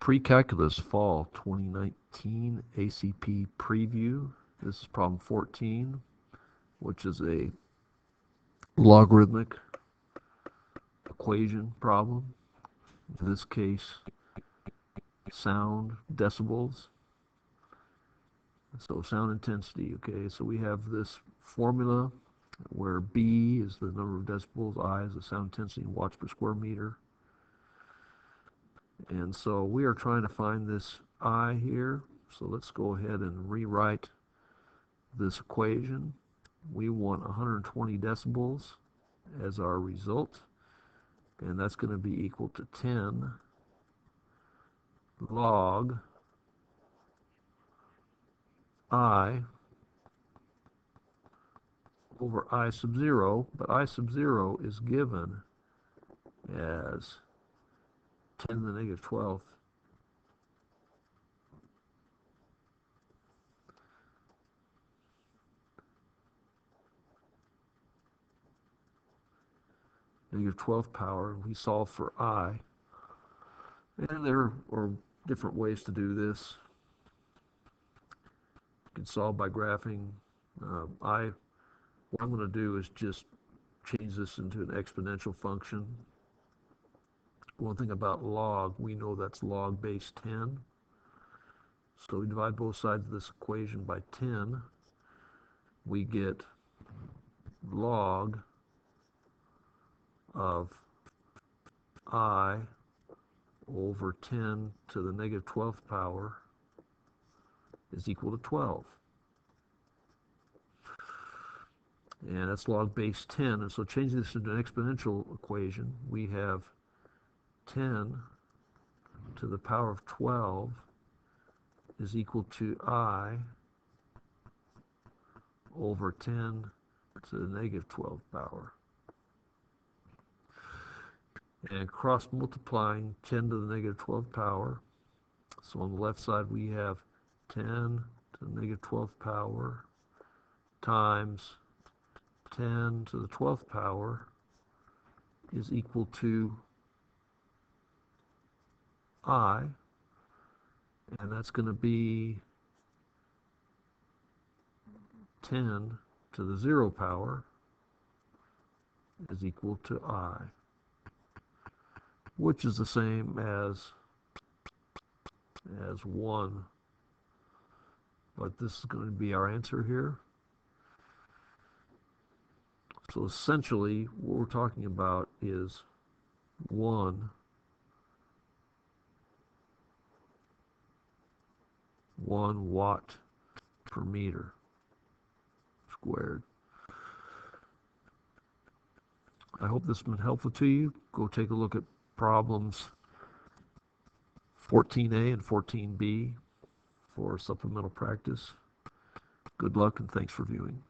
Precalculus Fall 2019 ACP Preview. This is problem 14, which is a logarithmic equation problem. In this case, sound decibels. So sound intensity, okay? So we have this formula where B is the number of decibels, I is the sound intensity in watts per square meter. And so we are trying to find this I here. So let's go ahead and rewrite this equation. We want 120 decibels as our result. And that's going to be equal to 10 log I over I sub 0. But I sub 0 is given as 10 to the negative 12th. Negative 12th power. We solve for I. And there are different ways to do this. You can solve by graphing. What I'm going to do is just change this into an exponential function. One thing about log, we know that's log base 10. So we divide both sides of this equation by 10. We get log of I over 10 to the negative 12th power is equal to 12. And that's log base 10. And so changing this into an exponential equation, we have 10 to the power of 12 is equal to I over 10 to the negative 12th power. And cross multiplying 10 to the negative 12th power. So on the left side we have 10 to the negative 12th power times 10 to the 12th power is equal to I, and that's going to be 10 to the 0 power is equal to I, which is the same as 1. But this is going to be our answer here. So essentially, what we're talking about is 1 watt per meter squared. I hope this has been helpful to you. Go take a look at problems 14A and 14B for supplemental practice. Good luck and thanks for viewing.